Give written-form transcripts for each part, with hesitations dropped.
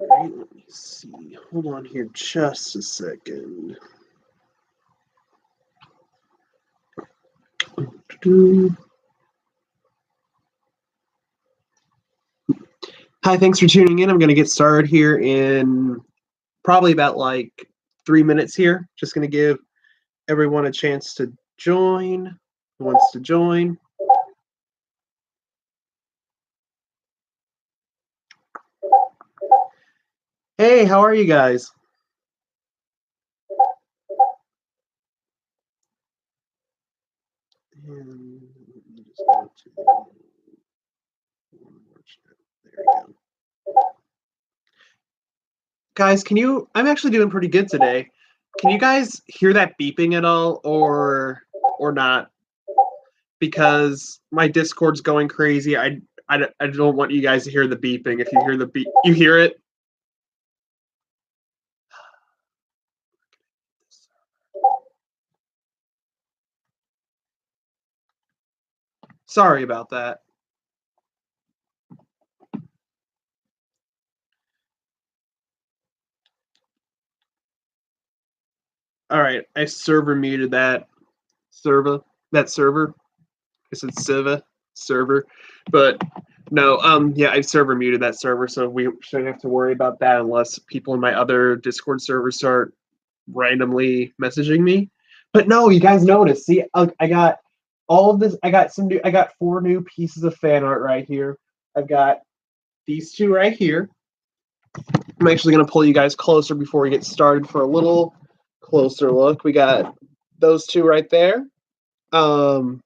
Alright, let me see. Hold on here just a second. Hi, thanks for tuning in. I'm going to get started here in probably about like 3 minutes here. Just going to give everyone a chance to join. Who wants to join? Hey, how are you guys? And let me just go to there we go. Guys, I'm actually doing pretty good today. Can you guys hear that beeping at all or not? Because my Discord's going crazy. I don't want you guys to hear the beeping. If you hear the beep, you hear it? Sorry about that. All right, I server muted that server. I said server, but no, yeah, I server muted that server, so we shouldn't have to worry about that unless people in my other Discord servers start randomly messaging me. But no, you guys notice. See, I got all of this. I got 4 new pieces of fan art right here. I've got these 2 right here. I'm actually going to pull you guys closer before we get started for a little closer look. We got those 2 right there. And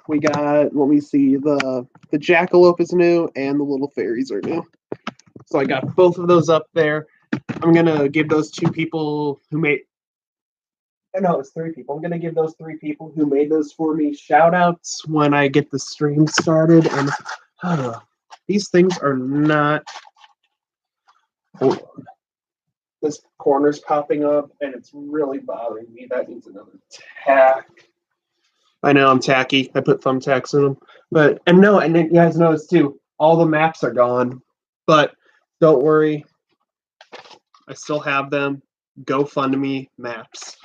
we got, let me see, the jackalope is new and the little fairies are new. So I got both of those up there. I'm going to give those 2 people who made, no, it's 3 people. I'm going to give those 3 people who made those for me shout outs when I get the stream started. And these things are not, hold on. This corner's popping up and it's really bothering me. That needs another tack. I know I'm tacky. I put thumbtacks in them. And then you guys notice too, all the maps are gone. But don't worry. I still have them. GoFundMe maps.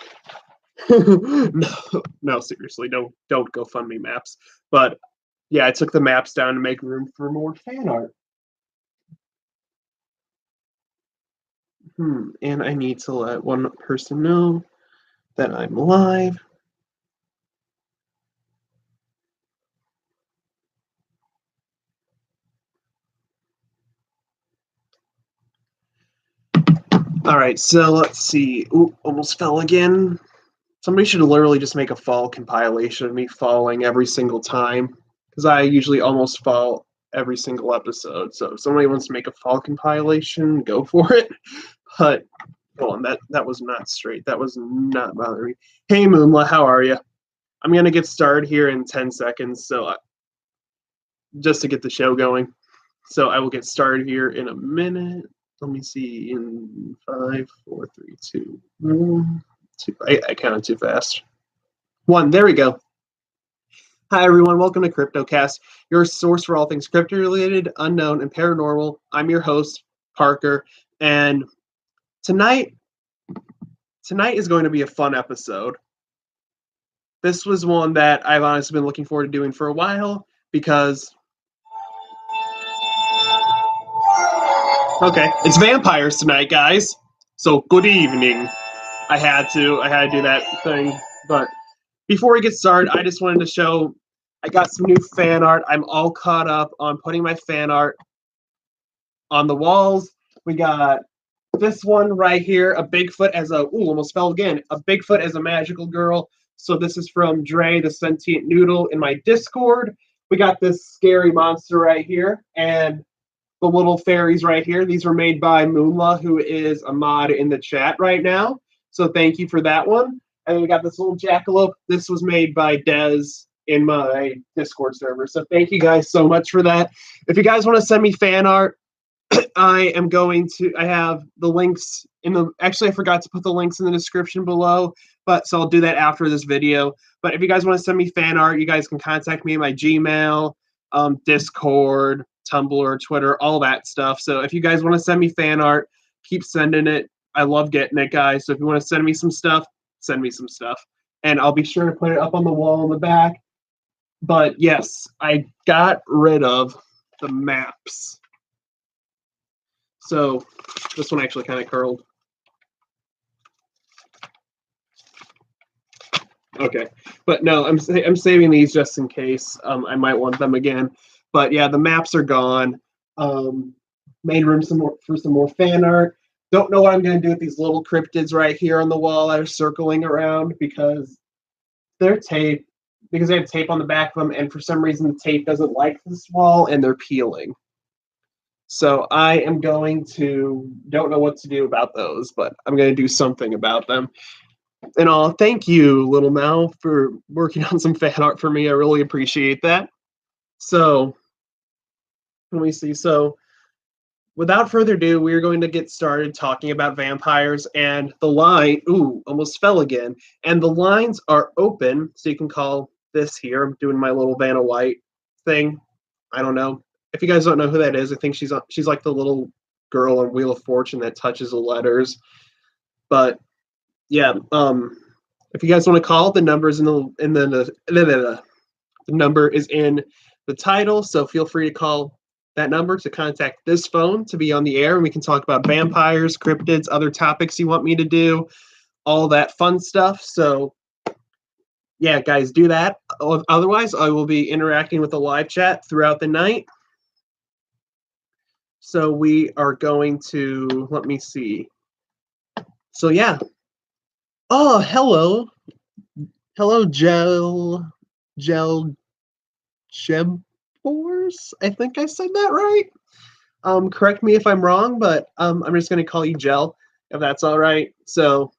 No, seriously, don't GoFundMe maps. But yeah, I took the maps down to make room for more fan art. And I need to let one person know that I'm live. All right, so let's see. Ooh, almost fell again. Somebody should literally just make a fall compilation of me falling every single time, because I usually almost fall every single episode. So if somebody wants to make a fall compilation, go for it. But hold on, that was not straight. That was not bothering me. Hey, Moonla, how are you? I'm gonna get started here in 10 seconds, so just to get the show going. So I will get started here in a minute. Let me see, in 5, 4, 3, 2, 1, 2. I counted too fast. 1, there we go. Hi everyone, welcome to Cryptocast, your source for all things crypto-related, unknown, and paranormal. I'm your host, Parker, and tonight is going to be a fun episode. This was one that I've honestly been looking forward to doing for a while, because okay, it's vampires tonight, guys. So good evening. I had to do that thing. But before we get started, I just wanted to show I got some new fan art. I'm all caught up on putting my fan art on the walls. We got this one right here, a Bigfoot as a almost fell again. A Bigfoot as a magical girl. So this is from Dre, the sentient noodle, in my Discord. We got this scary monster right here, and the little fairies right here. These were made by Moonla, who is a mod in the chat right now. So thank you for that one. And then we got this little jackalope. This was made by Dez in my Discord server. So thank you guys so much for that. If you guys want to send me fan art, I have the links in the, actually I forgot to put the links in the description below, but so I'll do that after this video. But if you guys want to send me fan art, you guys can contact me at my Gmail, Discord, Tumblr, Twitter, all that stuff. So if you guys want to send me fan art, keep sending it. I love getting it, guys. So if you want to send me some stuff, send me some stuff. And I'll be sure to put it up on the wall in the back. But yes, I got rid of the maps. So this one actually kind of curled. Okay, but no, I'm saving these just in case I might want them again. But yeah, the maps are gone. Made room for some more fan art. Don't know what I'm going to do with these little cryptids right here on the wall that are circling around because they're tape. Because they have tape on the back of them, and for some reason the tape doesn't like this wall, and they're peeling. So I am going to, don't know what to do about those, but I'm going to do something about them. And all, thank you, Little Mal, for working on some fan art for me. I really appreciate that. So, let me see. So, without further ado, we're going to get started talking about vampires. And the line, almost fell again. And the lines are open, so you can call this here. I'm doing my little Vanna White thing. I don't know. If you guys don't know who that is, I think she's like the little girl on Wheel of Fortune that touches the letters. But yeah, if you guys want to call, the number is the number is in the title, so feel free to call that number to contact this phone to be on the air, and we can talk about vampires, cryptids, other topics you want me to do, all that fun stuff. So yeah, guys, do that. Otherwise, I will be interacting with the live chat throughout the night. So we are going to, let me see. So yeah. Oh, hello. Hello, Gel Chempors. I think I said that right. Correct me if I'm wrong, but I'm just going to call you Gel, if that's all right. So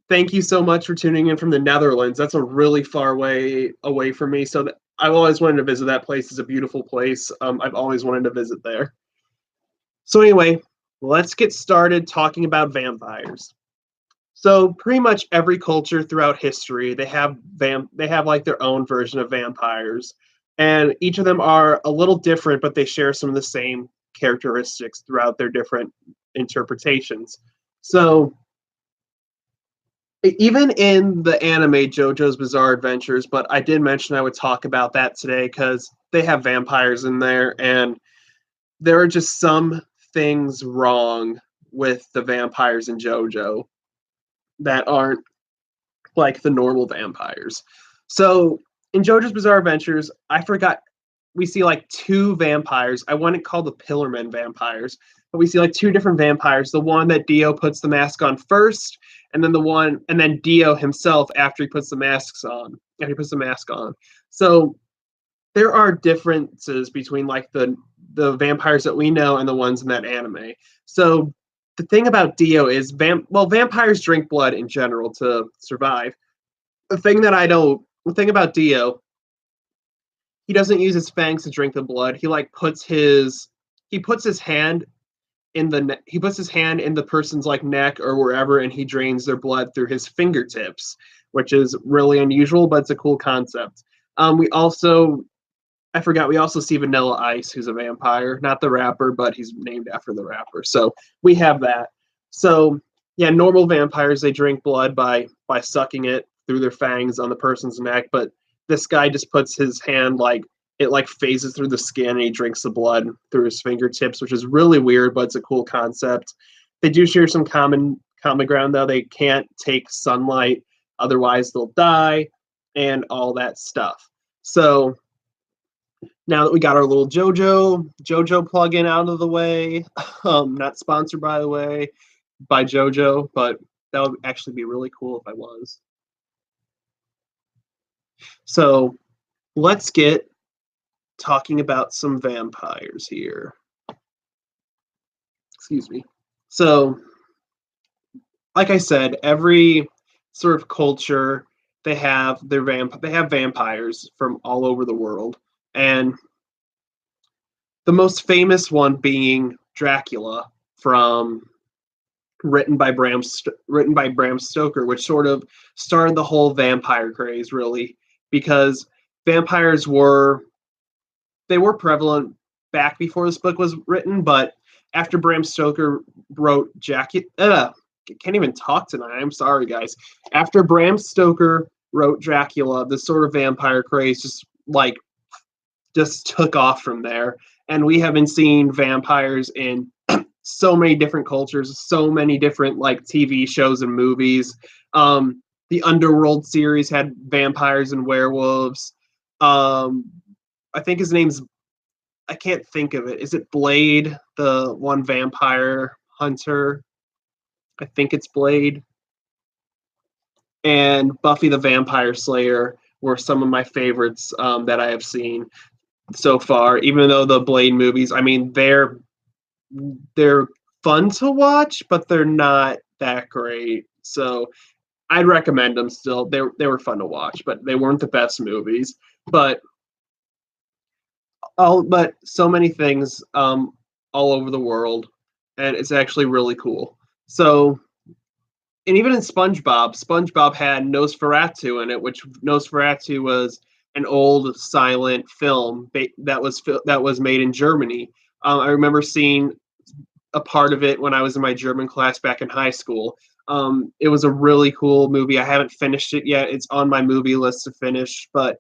thank you so much for tuning in from the Netherlands. That's a really far way away from me. So I've always wanted to visit that place. It's a beautiful place. I've always wanted to visit there. So anyway, let's get started talking about vampires. So pretty much every culture throughout history, they have like their own version of vampires, and each of them are a little different, but they share some of the same characteristics throughout their different interpretations. So even in the anime JoJo's Bizarre Adventures, but I did mention I would talk about that today because they have vampires in there, and there are just some things wrong with the vampires in JoJo that aren't like the normal vampires. So in JoJo's Bizarre Adventures, I forgot, we see like two vampires. I wouldn't call the Pillarmen vampires, but we see like two different vampires. The one that Dio puts the mask on first, and then Dio himself after he puts the mask on. So there are differences between like the vampires that we know and the ones in that anime. So the thing about Dio is vampires drink blood in general to survive. The thing about Dio, he doesn't use his fangs to drink the blood. He like puts his hand in the person's like neck or wherever, and he drains their blood through his fingertips, which is really unusual, but it's a cool concept. We also see Vanilla Ice, who's a vampire, not the rapper, but he's named after the rapper. So we have that. So yeah, normal vampires, they drink blood by sucking it through their fangs on the person's neck, but this guy just puts his hand it phases through the skin and he drinks the blood through his fingertips, which is really weird, but it's a cool concept. They do share some common ground, though. They can't take sunlight, otherwise they'll die, and all that stuff. So now that we got our little JoJo plugin out of the way, not sponsored by the way by JoJo, but that would actually be really cool if I was. So let's get talking about some vampires here. Excuse me. So, like I said, every sort of culture they have vampires from all over the world, and the most famous one being Dracula, from written by Bram Stoker, which sort of started the whole vampire craze, really, because vampires were prevalent back before this book was written, but after Bram Stoker wrote can't even talk tonight. I'm sorry, guys. After Bram Stoker wrote Dracula, the sort of vampire craze just took off from there, and we have been seeing vampires in so many different cultures, so many different TV shows and movies. The Underworld series had vampires and werewolves. I think his name's I can't think of it. Is it Blade, the one vampire hunter? I think it's Blade. And Buffy the Vampire Slayer were some of my favorites that I have seen so far. Even though the Blade movies, I mean, they're fun to watch, but they're not that great. So I'd recommend them still. They were fun to watch, but they weren't the best movies. But so many things all over the world, and it's actually really cool. So, and even in SpongeBob had Nosferatu in it, which Nosferatu was an old silent film that was made in Germany. I remember seeing a part of it when I was in my German class back in high school. It was a really cool movie. I haven't finished it yet. It's on my movie list to finish, but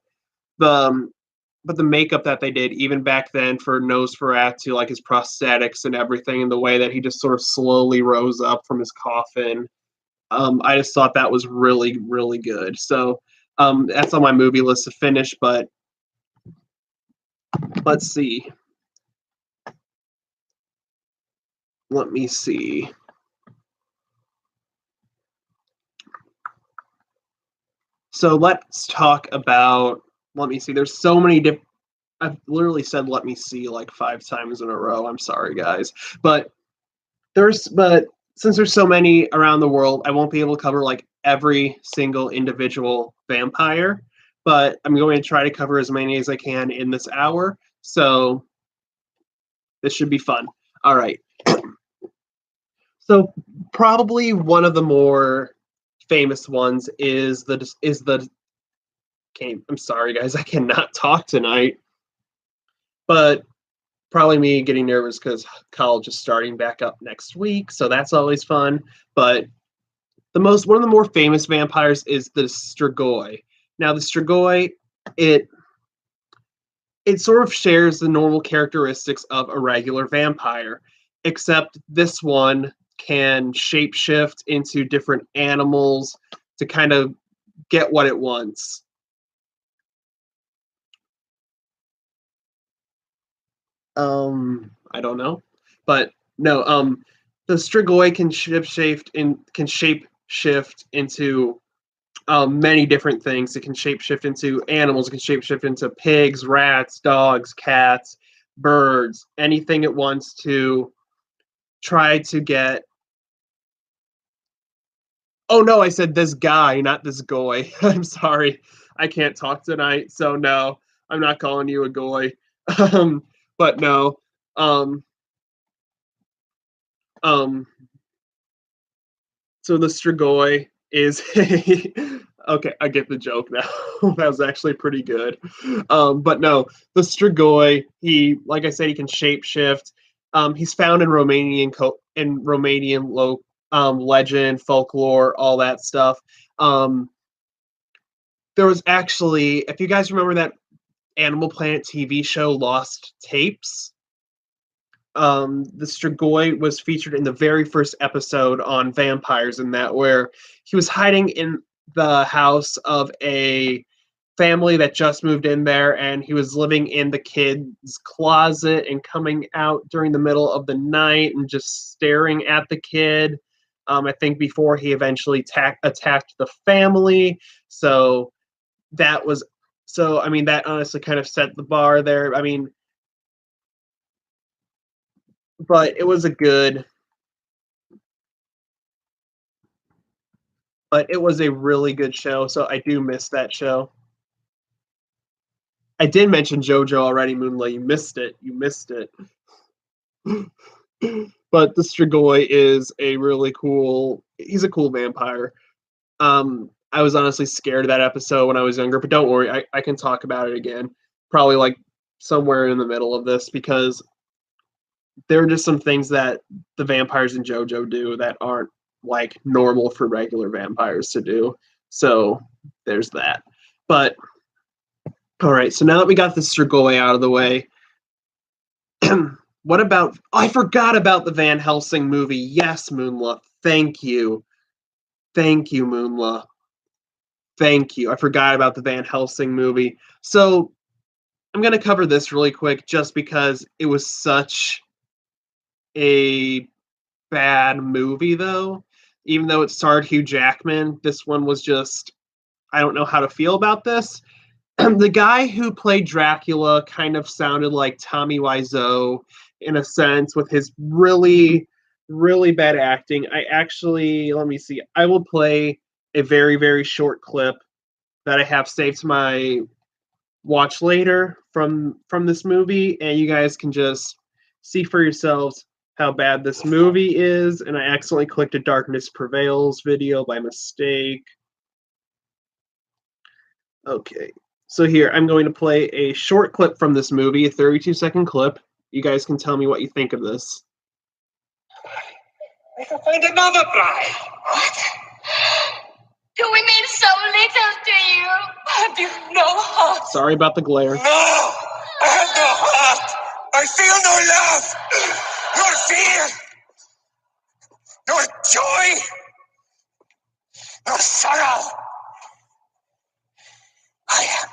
the makeup that they did even back then for Nosferatu, like his prosthetics and everything, and the way that he just sort of slowly rose up from his coffin, I just thought that was really, really good. So that's on my movie list to finish, but let's see. Let me see. So let's talk about, let me see. There's so many different, I've literally said let me see like 5 times in a row. I'm sorry, guys. But since there's so many around the world, I won't be able to cover like every single individual vampire, but I'm going to try to cover as many as I can in this hour. So this should be fun. All right. So probably one of the more famous ones is the I'm sorry, guys, I cannot talk tonight. But probably me getting nervous because college is starting back up next week, so that's always fun. But one of the more famous vampires is the Strigoi. Now, the Strigoi, it sort of shares the normal characteristics of a regular vampire, except this one can shapeshift into different animals to kind of get what it wants. I don't know, but no. The Strigoi can shape shift into many different things. It can shapeshift into animals. It can shapeshift into pigs, rats, dogs, cats, birds, anything it wants to try to get. Oh no, I said this guy, not this goy. I'm sorry. I can't talk tonight, so no, I'm not calling you a goy. But no. So the Strigoi is okay, I get the joke now. That was actually pretty good. But no, the Strigoi, like I said, he can shapeshift. He's found in Romanian legend, folklore, all that stuff. There was actually, if you guys remember that Animal Planet TV show Lost Tapes, the Strigoi was featured in the very first episode on vampires, in that where he was hiding in the house of a family that just moved in there, and he was living in the kid's closet and coming out during the middle of the night and just staring at the kid. I think before he eventually attacked the family. So that was I mean, that honestly kind of set the bar there. I mean, but it was a good but it was a really good show, so I do miss that show. I did mention JoJo already, Moonlight. You missed it. You missed it. But the Strigoi is a really cool. He's a cool vampire. I was honestly scared of that episode when I was younger, but don't worry, I can talk about it again. Probably like somewhere in the middle of this, because there are just some things that the vampires in JoJo do that aren't like normal for regular vampires to do. So there's that. But all right, so now that we got the Strigoi out of the way, what about? Oh, I forgot about the Van Helsing movie. Yes, Moonla. Thank you. Thank you, Moonla. Thank you. I forgot about the Van Helsing movie. So I'm going to cover this really quick just because it was such a bad movie, though. Even though it starred Hugh Jackman, this one was just. I don't know how to feel about this. The guy who played Dracula kind of sounded like Tommy Wiseau in a sense, with his really, really bad acting. I actually, let me see, I will play a very, very short clip that I have saved to my watch later from this movie, and you guys can just see for yourselves how bad this movie is. And I accidentally clicked a Darkness Prevails video by mistake. Okay. So here, I'm going to play a short clip from this movie, a 32-second clip. You guys can tell me what you think of this. I can find another bride. What? Do we mean so little to you? Have you no heart? Sorry about the glare. No! I have no heart! I feel no love! Nor fear! Nor joy! Nor sorrow! I am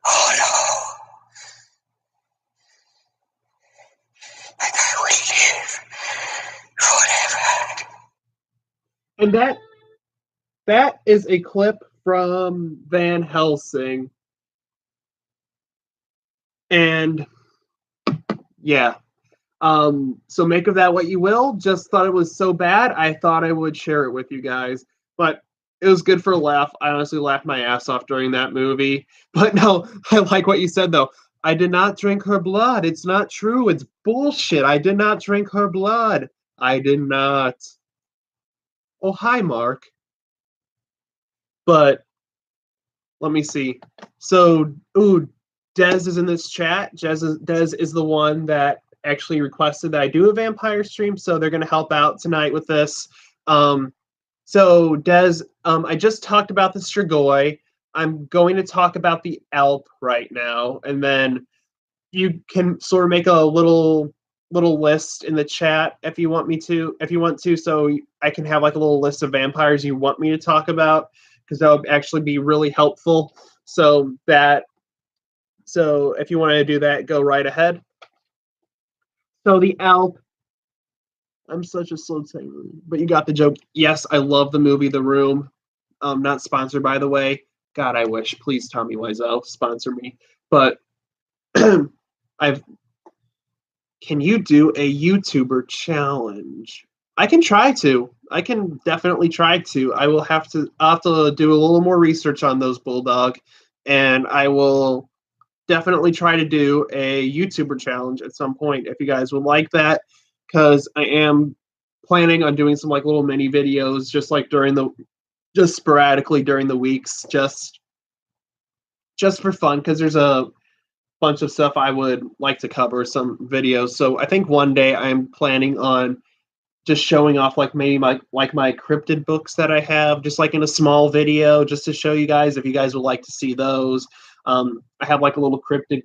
hollow. And I will live forever. And that is a clip from Van Helsing. And yeah. So make of that what you will. Just thought it was so bad, I thought I would share it with you guys. But it was good for a laugh. I honestly laughed my ass off during that movie. But no, I like what you said, though. I did not drink her blood. It's not true. It's bullshit. I did not drink her blood. I did not. Oh, hi, Mark. But let me see. So, Dez is in this chat. Dez is the one that actually requested that I do a vampire stream, so they're going to help out tonight with this. So, Dez, I just talked about the Strigoi. I'm going to talk about the Alp right now, and then you can sort of make a little list in the chat if you want to, so I can have like a little list of vampires you want me to talk about, because that would actually be really helpful. So if you want to do that, go right ahead. So the Alp. I'm such a slow tamer, but you got the joke. Yes, I love the movie The Room. Not sponsored, by the way. God, I wish. Please, Tommy Wiseau, sponsor me. But can you do a YouTuber challenge? I can try to. I can definitely try to. I'll have to do a little more research on those, Bulldog, and I will definitely try to do a YouTuber challenge at some point if you guys would like that, because I am planning on doing some like little mini videos just sporadically during the weeks, just for fun, because there's a bunch of stuff I would like to cover, some videos. So I think one day I'm planning on just showing off like maybe my cryptid books that I have, just like in a small video, just to show you guys if you guys would like to see those. I have like a little cryptid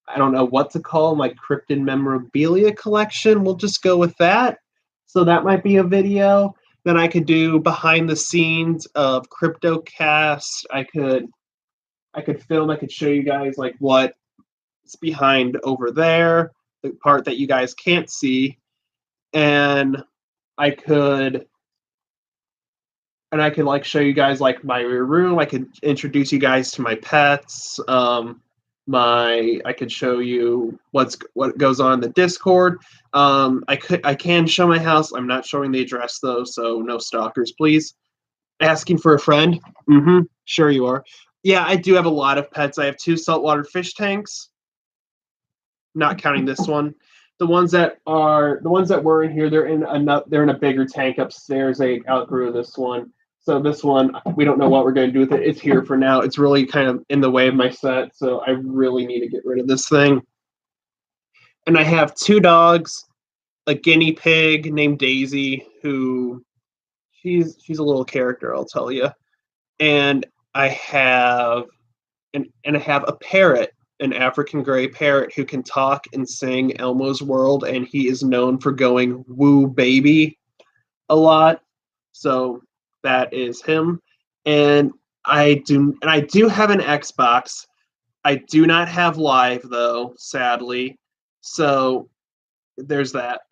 I don't know what to call my cryptid memorabilia collection. We'll just go with that. So that might be a video. Then I could do behind the scenes of Cryptocast. I could film. I could show you guys like what's behind over there, the part that you guys can't see, and I could like show you guys like my room. I could introduce you guys to my pets. I could show you what goes on in the Discord. I can show my house. I'm not showing the address though, so no stalkers, please. Asking for a friend? Mm-hmm. Sure you are. Yeah, I do have a lot of pets. I have 2 saltwater fish tanks, not counting this one. The ones that were in here, they're in a bigger tank upstairs. They outgrew this one. So this one, we don't know what we're going to do with it. It's here for now. It's really kind of in the way of my set, so I really need to get rid of this thing. And I have 2 dogs, a guinea pig named Daisy, who she's a little character, I'll tell you. And I have I have a parrot, an African gray parrot who can talk and sing Elmo's World, and he is known for going woo baby a lot. So that is him. And I do have an Xbox. I do not have live though, sadly. So there's that.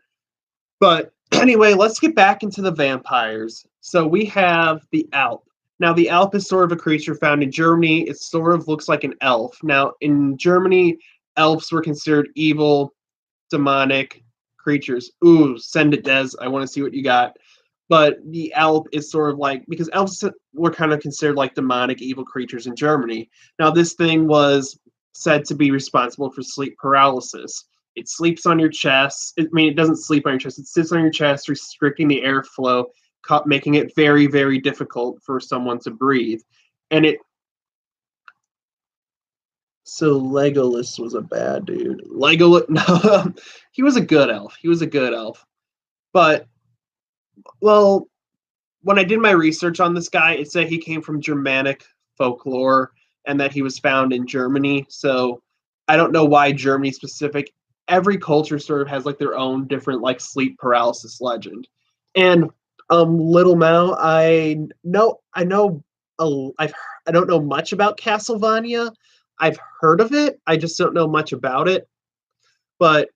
But anyway, let's get back into the vampires. So we have the Alp. Now, the Alp is sort of a creature found in Germany. It sort of looks like an elf. Now, in Germany, elves were considered evil, demonic creatures. Ooh, send it, Des. I want to see what you got. But the Alp is sort of like, because elves were kind of considered like demonic, evil creatures in Germany. Now, this thing was said to be responsible for sleep paralysis. It sleeps on your chest. It doesn't sleep on your chest. It sits on your chest, restricting the airflow, making it very, very difficult for someone to breathe. And so Legolas was a bad dude. Legolas, no, he was a good elf. He was a good elf. But, well, when I did my research on this guy, it said he came from Germanic folklore and that he was found in Germany. So I don't know why Germany specific. Every culture sort of has like their own different like sleep paralysis legend. And Little Mao, I don't know much about Castlevania. I've heard of it. I just don't know much about it. But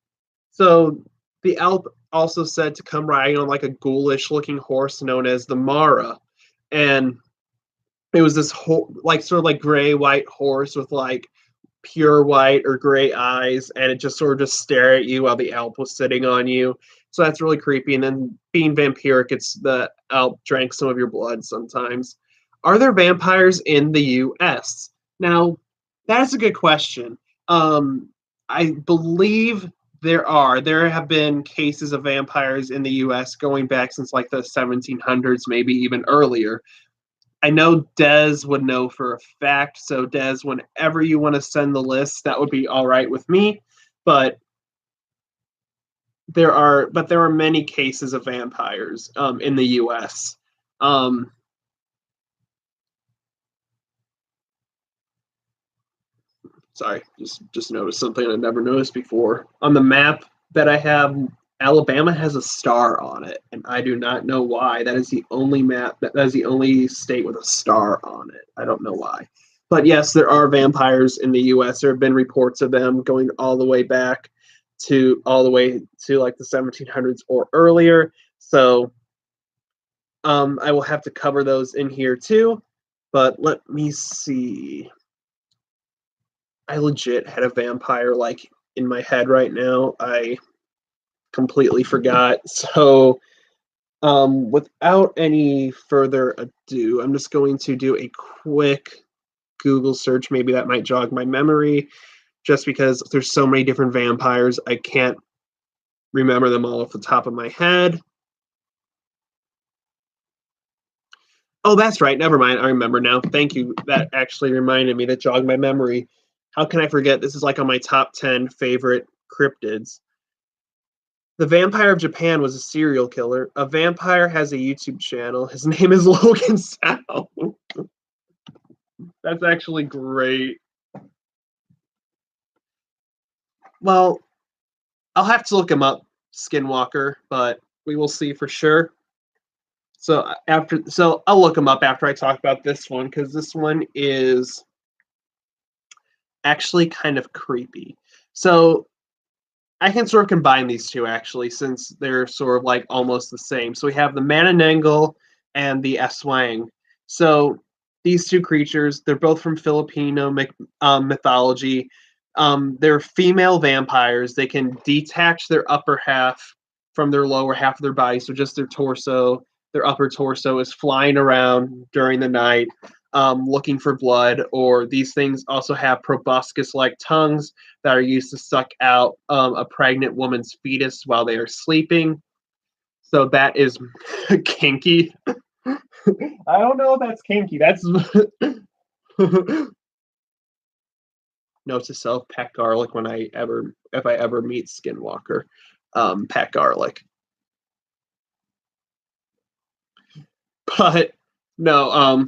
so the Alp also said to come riding on like a ghoulish looking horse known as the Mara. And it was this like sort of like gray white horse with like pure white or gray eyes, and it just sort of just stare at you while the Alp was sitting on you. So that's really creepy. And then being vampiric, it's the Alp drank some of your blood sometimes. Are there vampires in the US? Now, that's a good question. I believe there are. There have been cases of vampires in the US going back since like the 1700s, maybe even earlier. I know Des would know for a fact. So Des, whenever you want to send the list, that would be all right with me. But there are many cases of vampires in the U.S. Sorry, just noticed something I never noticed before. On the map that I have, Alabama has a star on it, and I do not know why. That is the only map that is the only state with a star on it. I don't know why. But yes, there are vampires in the US. There have been reports of them going all the way back to like the 1700s or earlier. So I will have to cover those in here too. But let me see. I legit had a vampire like in my head right now. I completely forgot. So without any further ado, I'm just going to do a quick Google search. Maybe that might jog my memory, just because there's so many different vampires. I can't remember them all off the top of my head. Oh, that's right. Never mind. I remember now. Thank you. That actually reminded me. That jogged my memory. How can I forget? This is like on my top 10 favorite cryptids. The Vampire of Japan was a serial killer. A vampire has a YouTube channel. His name is Logan Sao. That's actually great. Well, I'll have to look him up, Skinwalker, but we will see for sure. So I'll look him up after I talk about this one because this one is actually kind of creepy. So I can sort of combine these two actually, since they're sort of like almost the same. So we have the Manananggal and the Aswang. So these two creatures, they're both from Filipino mythology. They're female vampires. They can detach their upper half from their lower half of their body, so just their torso. Their upper torso is flying around during the night, looking for blood. Or these things also have proboscis-like tongues that are used to suck out a pregnant woman's fetus while they are sleeping. So that is kinky. I don't know if that's kinky. That's note to self: pack garlic when if I ever meet Skinwalker. Pack garlic. But no,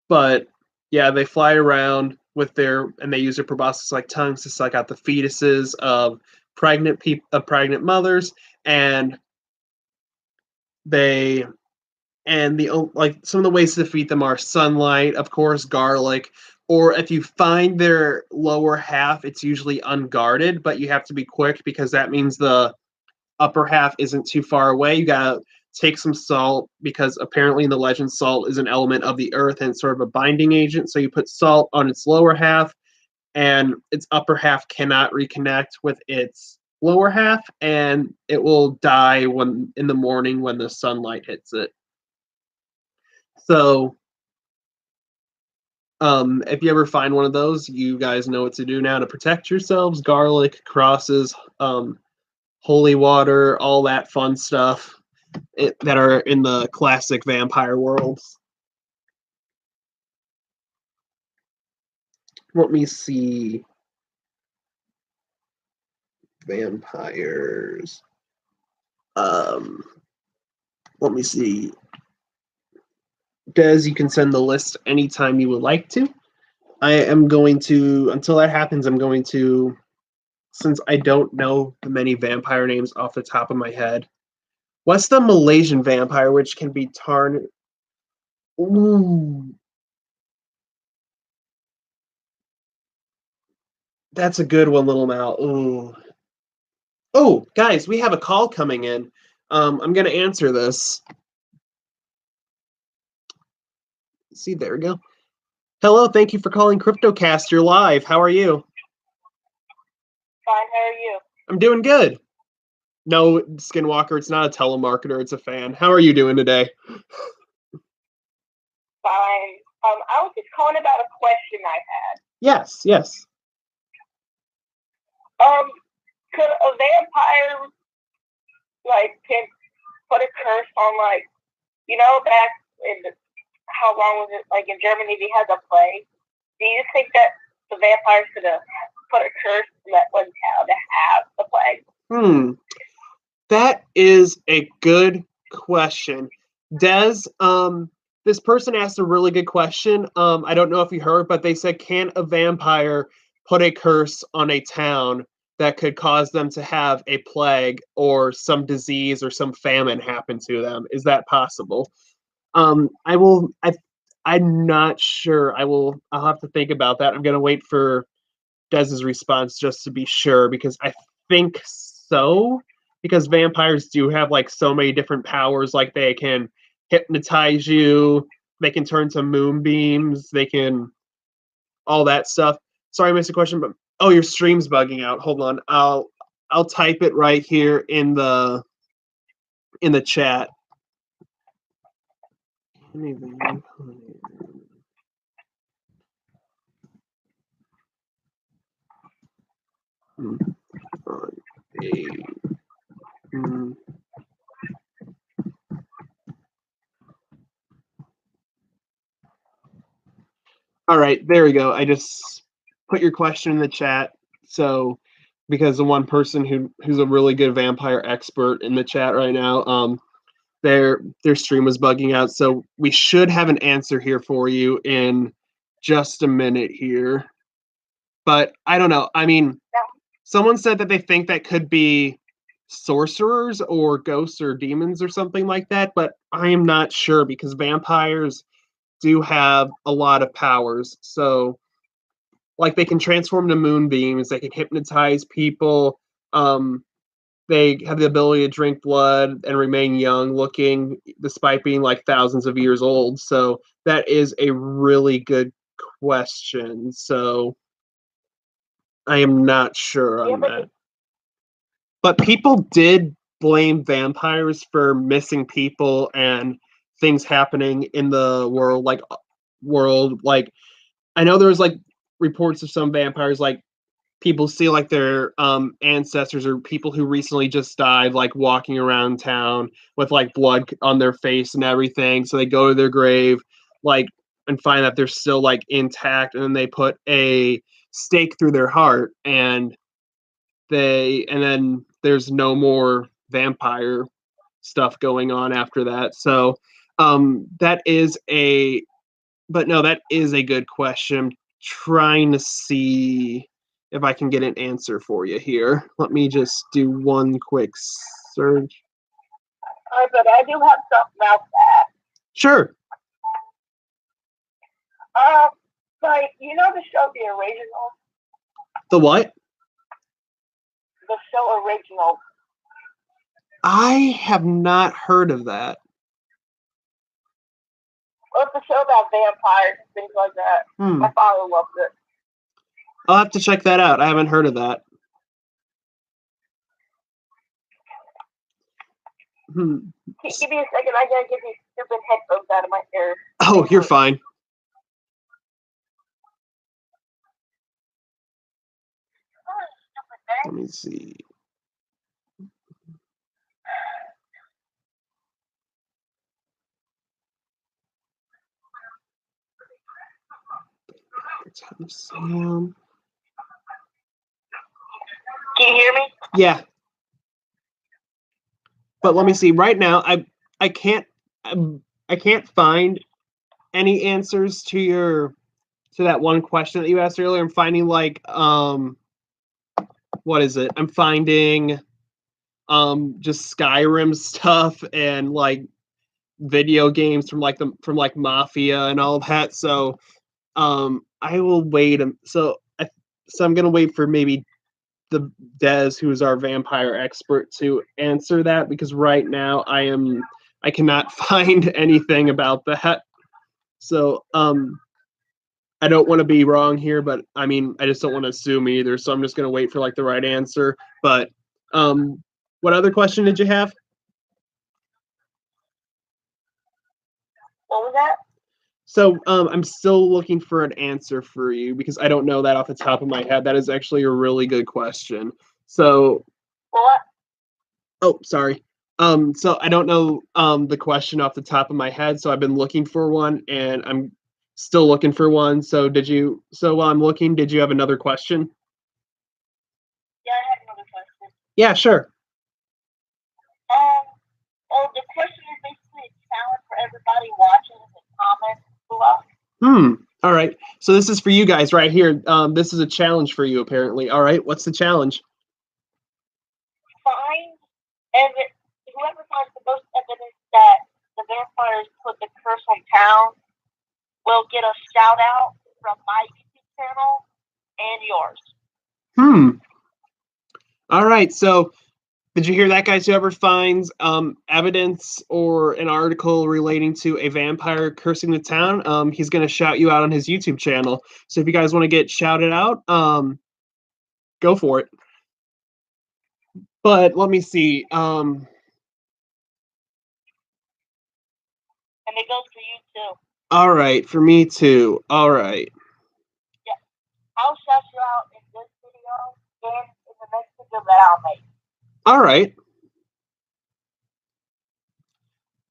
but yeah, they fly around and they use their proboscis-like tongues to suck out the fetuses of pregnant mothers, and they and the like some of the ways to defeat them are sunlight, of course, garlic, or if you find their lower half, it's usually unguarded, but you have to be quick because that means the upper half isn't too far away. You gotta take some salt because apparently in the legend, salt is an element of the earth and sort of a binding agent. So you put salt on its lower half, and its upper half cannot reconnect with its lower half, and it will die when in the morning when the sunlight hits it. So if you ever find one of those, you guys know what to do now to protect yourselves. Garlic, crosses, holy water, all that fun stuff that are in the classic vampire worlds. Let me see. Vampires. Let me see. Des, you can send the list anytime you would like to. I am going to, until that happens, I'm going to, since I don't know the many vampire names off the top of my head. What's the Malaysian vampire which can be tarnished? Ooh. That's a good one, Little Mal. Ooh. Oh, guys, we have a call coming in. I'm going to answer this. See, there we go. Hello, thank you for calling Cryptocast. You're live. How are you? Fine, how are you? I'm doing good. No, Skinwalker, it's not a telemarketer, it's a fan. How are you doing today? Fine. I was just calling about a question I had. Yes. Could a vampire, can put a curse on, back in how long was it, in Germany they had the plague? Do you think that the vampires could have put a curse that was how to have the plague? That is a good question. Des, this person asked a really good question. I don't know if you heard, but they said, can a vampire put a curse on a town that could cause them to have a plague or some disease or some famine happen to them? Is that possible? I'm not sure. I'll have to think about that. I'm gonna wait for Dez's response just to be sure, because I think so. Because vampires do have so many different powers. Like they can hypnotize you, they can turn to moonbeams, they can all that stuff. Sorry, I missed a question, but your stream's bugging out. Hold on, I'll type it right here in the chat. All right, there we go. I just put your question in the chat. So, because the one person who's a really good vampire expert in the chat right now, their stream was bugging out. So we should have an answer here for you in just a minute here. But I don't know. I mean, someone said that they think that could be sorcerers or ghosts or demons or something like that, but I am not sure because vampires do have a lot of powers. So, like, they can transform to moonbeams, they can hypnotize people, they have the ability to drink blood and remain young looking despite being like thousands of years old. So, that is a really good question. So, I am not sure on that. But people did blame vampires for missing people and things happening in the world. I know there was like reports of some vampires, like people see like their ancestors or people who recently just died, like walking around town with like blood on their face and everything. So they go to their grave, like, and find that they're still like intact, and then they put a stake through their heart, and then there's no more vampire stuff going on after that. So that is a but no, that is a good question. I'm trying to see if I can get an answer for you here. Let me just do one quick search. But I do have something else to add. Sure. Like, you know the show The Original? The what? The show Original. I have not heard of that. Well, it's a show about vampires and things like that. My father loved it. I'll have to check that out. I haven't heard of that. Give me a second. I gotta get these stupid headphones out of my ear. Oh, you're fine. Let me see. Can you hear me? Yeah. But let me see. Right now, I can't find any answers to that one question that you asked earlier. I'm finding like what is it? I'm finding just Skyrim stuff and like video games from like Mafia and all that. So I will wait. So I'm gonna wait for maybe the Des, who is our vampire expert, to answer that, because right now I cannot find anything about that. So I don't want to be wrong here, but I mean I just don't want to assume either. So I'm just gonna wait for like the right answer. But what other question did you have? What was that? So I'm still looking for an answer for you because I don't know that off the top of my head. That is actually a really good question. So What? Oh, sorry. So I don't know the question off the top of my head, so I've been looking for one, and I'm still looking for one. So while I'm looking, did you have another question? Yeah, I have another question. Yeah, sure. Well, the question is basically a challenge for everybody watching in the comments below. All right. So this is for you guys right here. This is a challenge for you, apparently. All right. What's the challenge? Whoever finds the most evidence that the vampires put the curse on town will get a shout out from my YouTube channel and yours. All right. So did you hear that, guys? Whoever finds evidence or an article relating to a vampire cursing the town, he's going to shout you out on his YouTube channel. So if you guys want to get shouted out, go for it. But let me see. And it goes for you too. All right, for me too. All right. Yeah, I'll shout you out in this video and in the next video that I'll make. All right.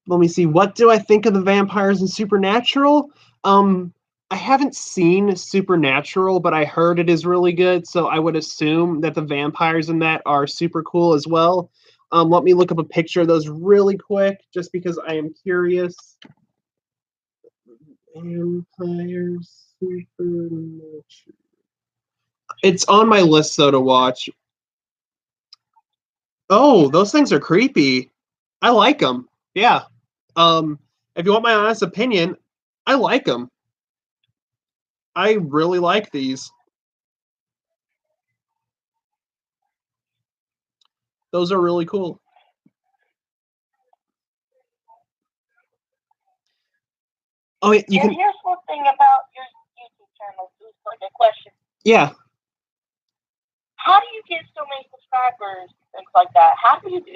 Let me see. What do I think of the vampires in Supernatural? I haven't seen Supernatural, but I heard it is really good, so I would assume that the vampires in that are super cool as well. Let me look up a picture of those really quick, just because I am curious. Vampires Supernatural. It's on my list though to watch. Oh, those things are creepy. I like them. Yeah. If you want my honest opinion, I like them. I really like these. Those are really cool. Oh, yeah, you And can. here's one thing about your YouTube channel. It's like a question. Yeah. How do you get so many subscribers? Things like that. How do you do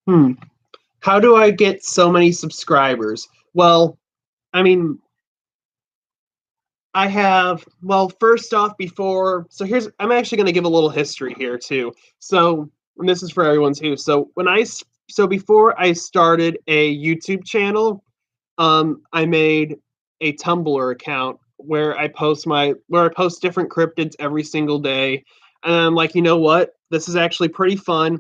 that? How do I get so many subscribers? Well, I mean, I have, well, first off, I'm actually going to give a little history here too. So, and this is for everyone too. So before I started a YouTube channel, I made a Tumblr account where I post different cryptids every single day. And I'm like, you know what? This is actually pretty fun.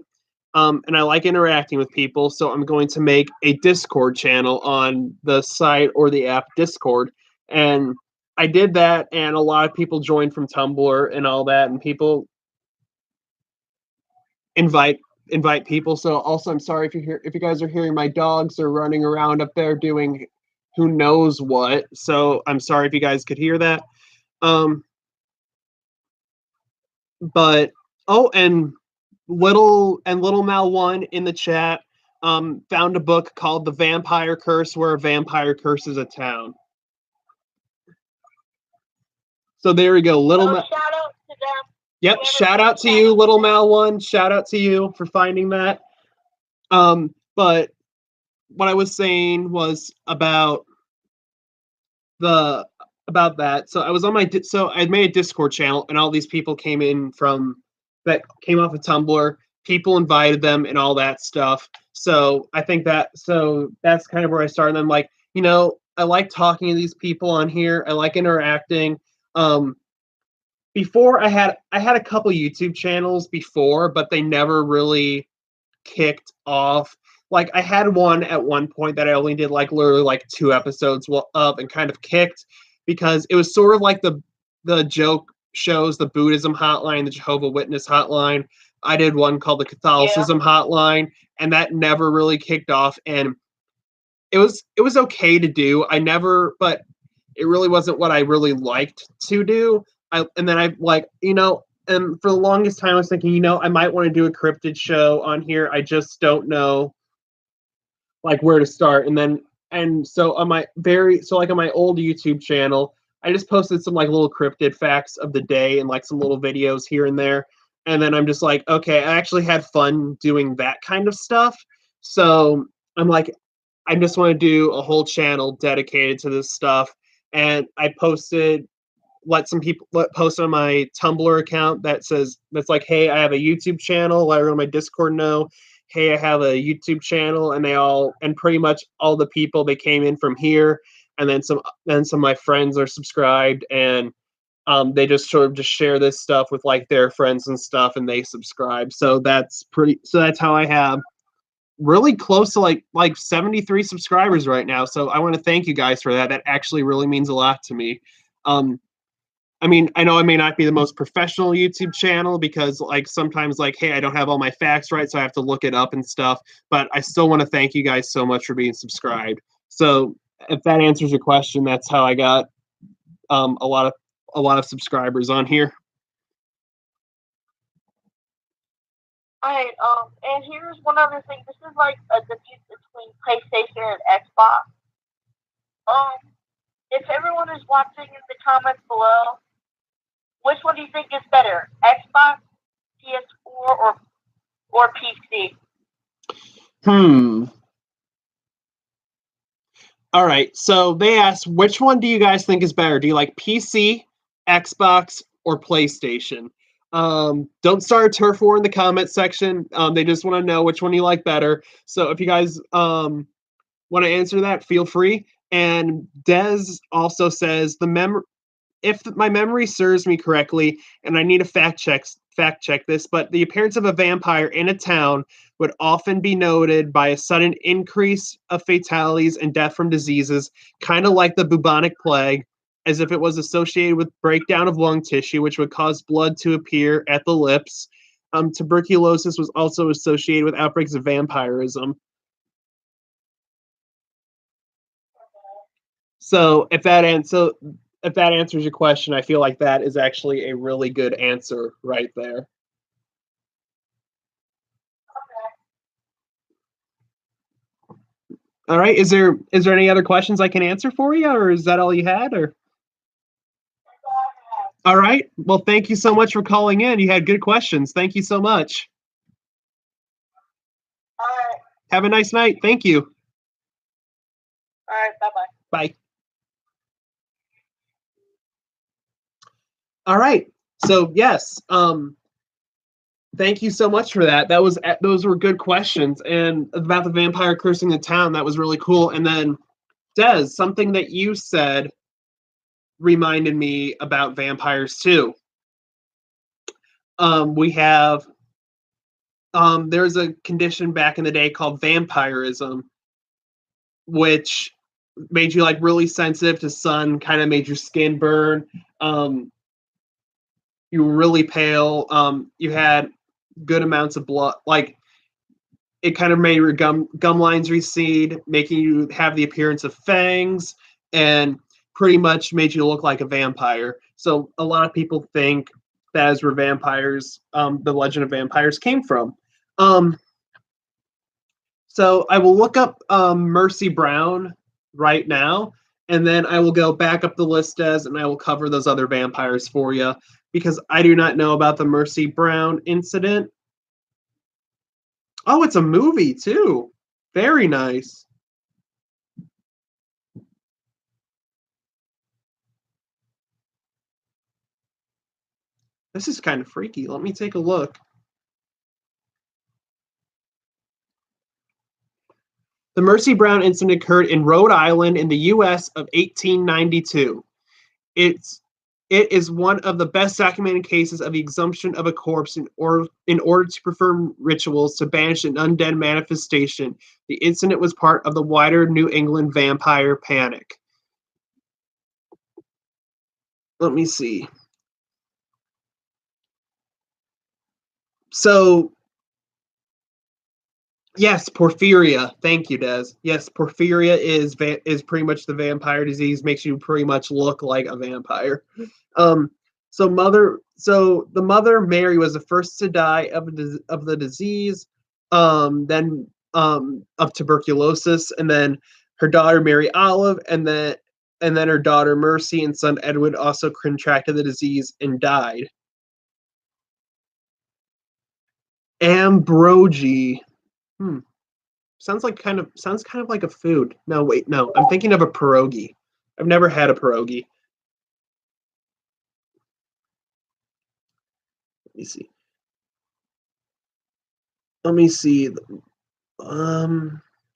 And I like interacting with people, so I'm going to make a Discord channel on the site or the app Discord. And I did that, and a lot of people joined from Tumblr and all that, and people invite people. So also, I'm sorry if you guys are hearing my dogs are running around up there doing who knows what. So I'm sorry if you guys could hear that. But and little Mal one in the chat found a book called The Vampire Curse, where a vampire curses a town. So there we go, Shout out to them. Yep, shout out to you, little Mal one. Shout out to you for finding that. But what I was saying was about that. So I was on so I made a Discord channel, and all these people came off of Tumblr. People invited them and all that stuff. So I think that's kind of where I started. I'm like, I like talking to these people on here. I like interacting. Before I had a couple YouTube channels before, but they never really kicked off. Like I had one at one point that I only did like literally like 2 episodes of and kind of kicked because it was sort of like the joke shows, the Buddhism hotline, the Jehovah Witness hotline. I did one called the Catholicism hotline, and that never really kicked off. And it was okay to do. But it really wasn't what I really liked to do. And then I like, and for the longest time I was thinking, I might want to do a cryptid show on here. I just don't know like where to start. And so on my old YouTube channel, I just posted some like little cryptid facts of the day and like some little videos here and there. And then I'm just like, okay, I actually had fun doing that kind of stuff. So I'm like, I just want to do a whole channel dedicated to this stuff. And I let some people post on my Tumblr account that's like, hey, I have a YouTube channel. Let everyone on my Discord know, hey, I have a YouTube channel, and pretty much all the people, they came in from here, and then some of my friends are subscribed, and they just sort of just share this stuff with like their friends and stuff, and they subscribe. So that's how I have really close to like 73 subscribers right now. So I want to thank you guys for that. That actually really means a lot to me. I mean, I know I may not be the most professional YouTube channel because like sometimes like, hey, I don't have all my facts right, so I have to look it up and stuff. But I still want to thank you guys so much for being subscribed. So if that answers your question, that's how I got a lot of subscribers on here. Alright, and here's one other thing. This is like a debate between PlayStation and Xbox. If everyone is watching in the comments below, which one do you think is better? Xbox, PS4, or PC? All right. So they asked, which one do you guys think is better? Do you like PC, Xbox, or PlayStation? Don't start a turf war in the comment section. They just want to know which one you like better. So if you guys want to answer that, feel free. And Des also says if my memory serves me correctly, and I need to fact check this, but the appearance of a vampire in a town would often be noted by a sudden increase of fatalities and death from diseases, kind of like the bubonic plague, as if it was associated with breakdown of lung tissue, which would cause blood to appear at the lips. Tuberculosis was also associated with outbreaks of vampirism. So if that answers your question, I feel like that is actually a really good answer right there. All right. Is there any other questions I can answer for you, or is that all you had? Or all right. Well, thank you so much for calling in. You had good questions. Thank you so much. All right. Have a nice night. Thank you. All right. Bye-bye. Bye. All right. So yes, thank you so much for that. Those were good questions, and about the vampire cursing the town, that was really cool. And then, Des, something that you said reminded me about vampires too. We have there's a condition back in the day called vampirism, which made you like really sensitive to sun, kind of made your skin burn. You were really pale. You had good amounts of blood. Like it kind of made your gum lines recede, making you have the appearance of fangs, and pretty much made you look like a vampire. So a lot of people think that is where vampires, the legend of vampires, came from. So I will look up Mercy Brown right now, and then I will go back up the list and I will cover those other vampires for you, because I do not know about the Mercy Brown incident. Oh, it's a movie too. Very nice. This is kind of freaky. Let me take a look. The Mercy Brown incident occurred in Rhode Island in the U.S. of 1892. It is one of the best documented cases of the exhumption of a corpse in order to perform rituals to banish an undead manifestation. The incident was part of the wider New England vampire panic. Let me see. So, yes, porphyria. Thank you, Des. Yes, porphyria is pretty much the vampire disease. Makes you pretty much look like a vampire. So the mother Mary was the first to die of the disease, then of tuberculosis, and then her daughter Mary Olive, and then her daughter Mercy and son Edward also contracted the disease and died. Ambrogi. Sounds kind of like a food. No, wait, no. I'm thinking of a pierogi. I've never had a pierogi. Let me see.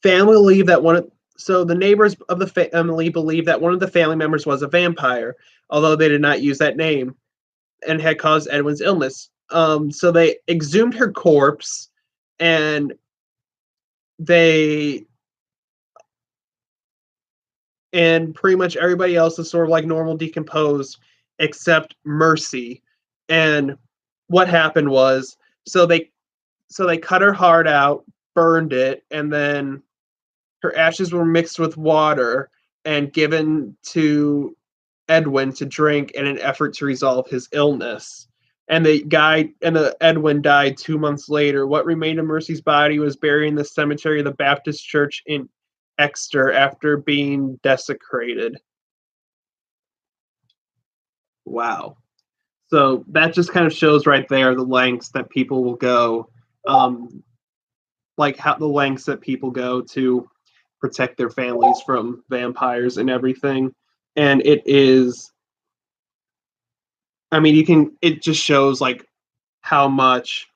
Family believe that the neighbors of the family believe that one of the family members was a vampire, although they did not use that name, and had caused Edwin's illness. So they exhumed her corpse, and pretty much everybody else is sort of like normal decomposed except Mercy. And what happened was, so they cut her heart out, burned it, and then her ashes were mixed with water and given to Edwin to drink in an effort to resolve his illness. And Edwin died 2 months later. What remained of Mercy's body was buried in the cemetery of the Baptist Church in Exeter after being desecrated. Wow. So that just kind of shows right there the lengths that people will go, the lengths that people go to protect their families from vampires and everything. And it is, I mean, it just shows like how much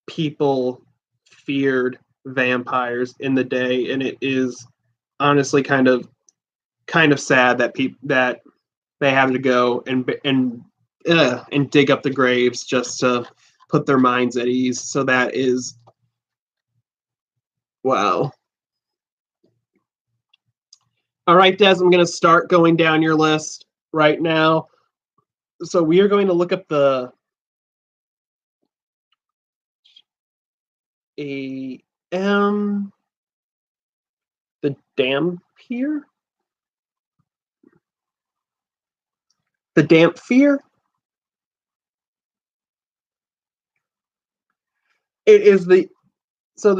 people feared vampires in the day, and it is honestly kind of sad that they have to go and dig up the graves just to put their minds at ease. So that is, wow. All right, Des, I'm going to start going down your list right now. So we are going to look up the the dampier? The damphere? It is the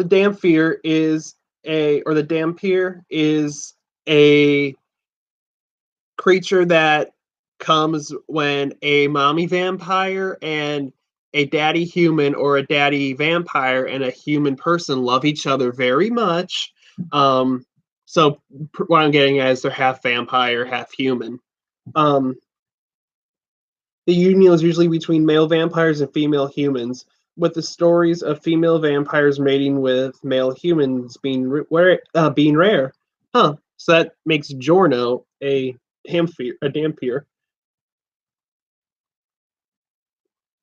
dampier is the dampier is a creature that comes when a mommy vampire and a daddy human or a daddy vampire and a human person love each other very much. So what I'm getting at is they're half vampire, half human. The union is usually between male vampires and female humans, with the stories of female vampires mating with male humans being rare. Huh. So that makes Giorno a dampier.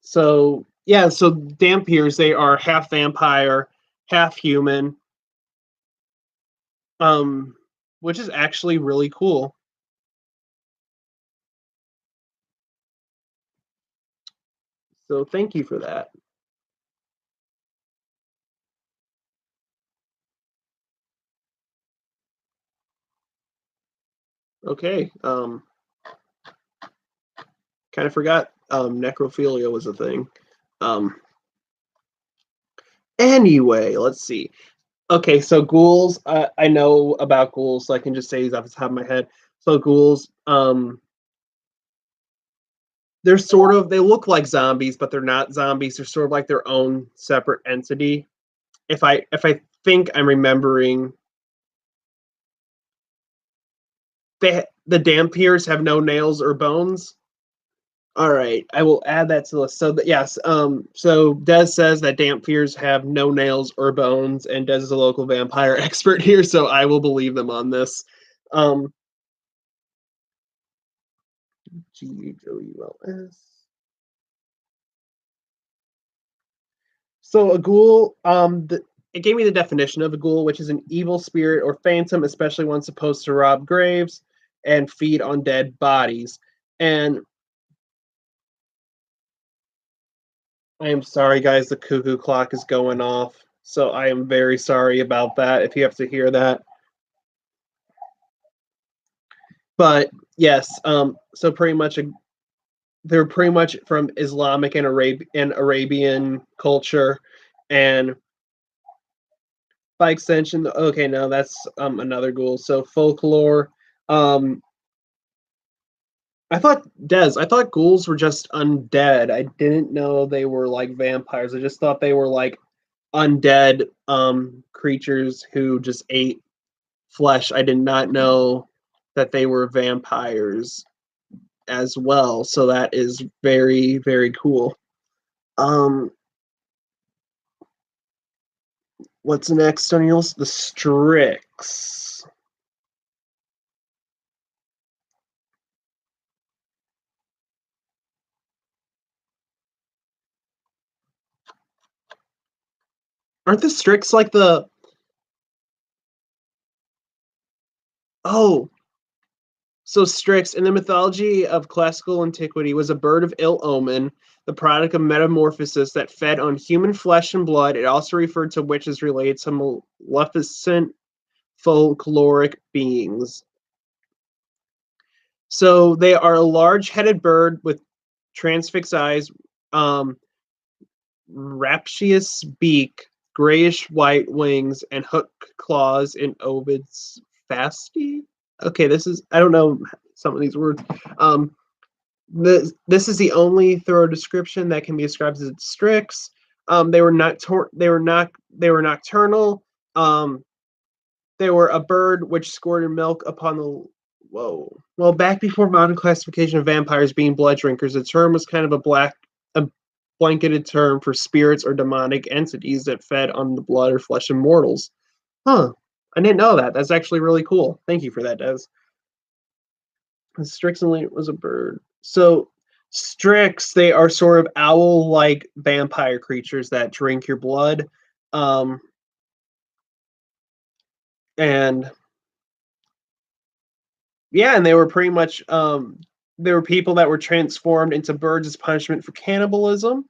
So yeah, so dampiers, they are half vampire, half human, which is actually really cool. So thank you for that. Okay. Kind of forgot necrophilia was a thing. Anyway, let's see. Okay, so ghouls. I know about ghouls, so I can just say these off the top of my head. So ghouls, they're sort of, they look like zombies, but they're not zombies. They're sort of like their own separate entity. If I think I'm remembering, the dampiers have no nails or bones. All right, I will add that to the list. So yes, so Des says that dampiers have no nails or bones, and Des is a local vampire expert here, so I will believe them on this. Gouls. So a ghoul, it gave me the definition of a ghoul, which is an evil spirit or phantom, especially one supposed to rob graves and feed on dead bodies. And I am sorry, guys, the cuckoo clock is going off. So I am very sorry about that if you have to hear that. But yes, so pretty much they're pretty much from Islamic and Arabian culture, and by extension, okay, no, that's another ghoul. So folklore. I thought ghouls were just undead. I didn't know they were like vampires. I just thought they were like undead creatures who just ate flesh. I did not know that they were vampires as well. So that is very, very cool. What's next on your list? The Strix. Aren't the Strix like the... Oh, so Strix, in the mythology of classical antiquity, was a bird of ill omen, the product of metamorphosis that fed on human flesh and blood. It also referred to witches related to maleficent folkloric beings. So they are a large-headed bird with transfixed eyes, rapacious beak, grayish-white wings, and hooked claws in Ovid's Fasti. Okay, I don't know some of these words. This is the only thorough description that can be described as Strix. They were nocturnal. They were a bird which squirted milk upon the... Whoa. Well, back before modern classification of vampires being blood drinkers, the term was kind of a blanketed term for spirits or demonic entities that fed on the blood or flesh of mortals. Huh. I didn't know that. That's actually really cool. Thank you for that, Des. Strix was a bird. So Strix, they are sort of owl-like vampire creatures that drink your blood. And Yeah, and they were pretty much there were people that were transformed into birds as punishment for cannibalism.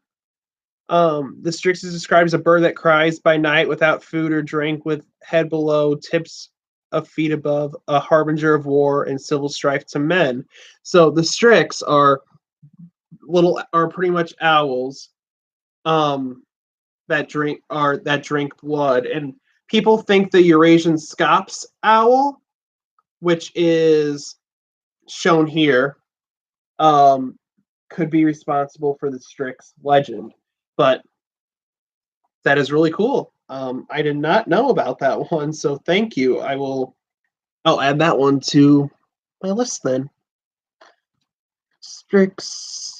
The Strix is described as a bird that cries by night without food or drink, with head below, tips of feet above, a harbinger of war and civil strife to men. So the Strix are pretty much owls um, that drink blood, and people think the Eurasian Scops owl, which is shown here, um, could be responsible for the Strix legend. But that is really cool. I did not know about that one, so thank you. I'll add that one to my list then. Strix.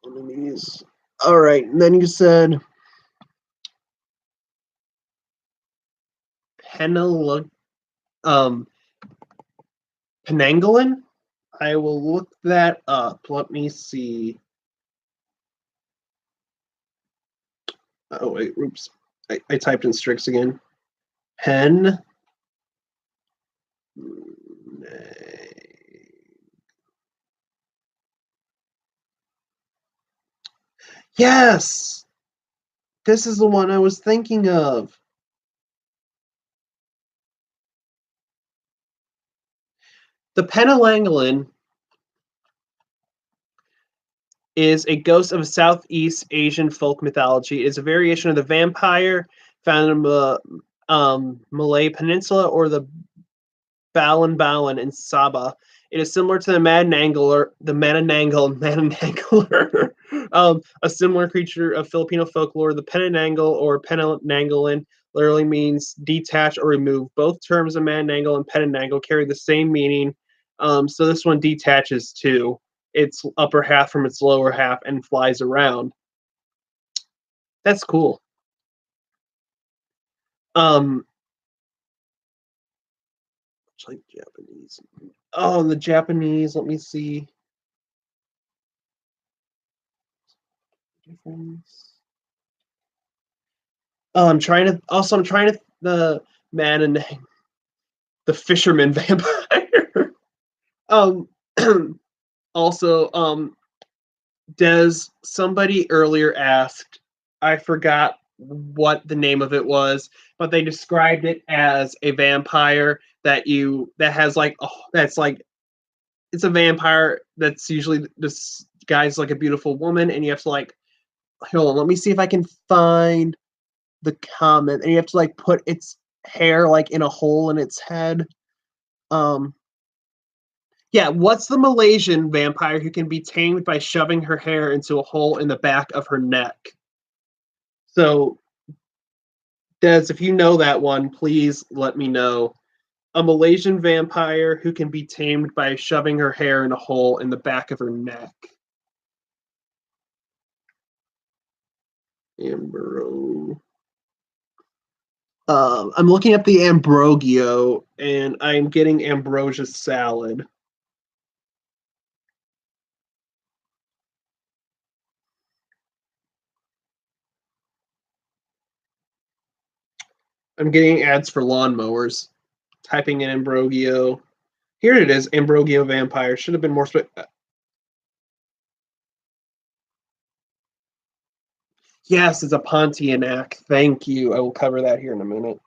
Enemies. All right, and then you said Penel Penangolin. I will look that up. Let me see. Oh wait, oops. I typed in Strix again. Pen. Yes, this is the one I was thinking of. The Penelangolin is a ghost of Southeast Asian folk mythology. It is a variation of the vampire found in the Malay Peninsula or the Balan in Sabah. It is similar to the Mananangler, a similar creature of Filipino folklore. The Penanangle or Penanangolin literally means detach or remove. Both terms of Mananangle and Penanangle carry the same meaning. So this one detaches too. Its upper half from its lower half and flies around. That's cool. Like Japanese. Oh, the Japanese. Let me see. Oh, I'm trying to the man and the fisherman vampire. um also Des, somebody earlier asked, I forgot what the name of it was, but they described it as a vampire that has like that's like it's a vampire that's usually this guy's like a beautiful woman, and you have to like hold on, let me see if I can find the comment, and you have to like put its hair like in a hole in its head. Um, yeah, what's the Malaysian vampire who can be tamed by shoving her hair into a hole in the back of her neck? So, Des, if you know that one, please let me know. A Malaysian vampire who can be tamed by shoving her hair in a hole in the back of her neck. Ambro. I'm looking up the Ambrogio, and I'm getting ambrosia salad. I'm getting ads for lawnmowers. Typing in Ambrogio. Here it is, Ambrogio vampire. Should have been more. Yes, it's a Pontiac. Thank you. I will cover that here in a minute.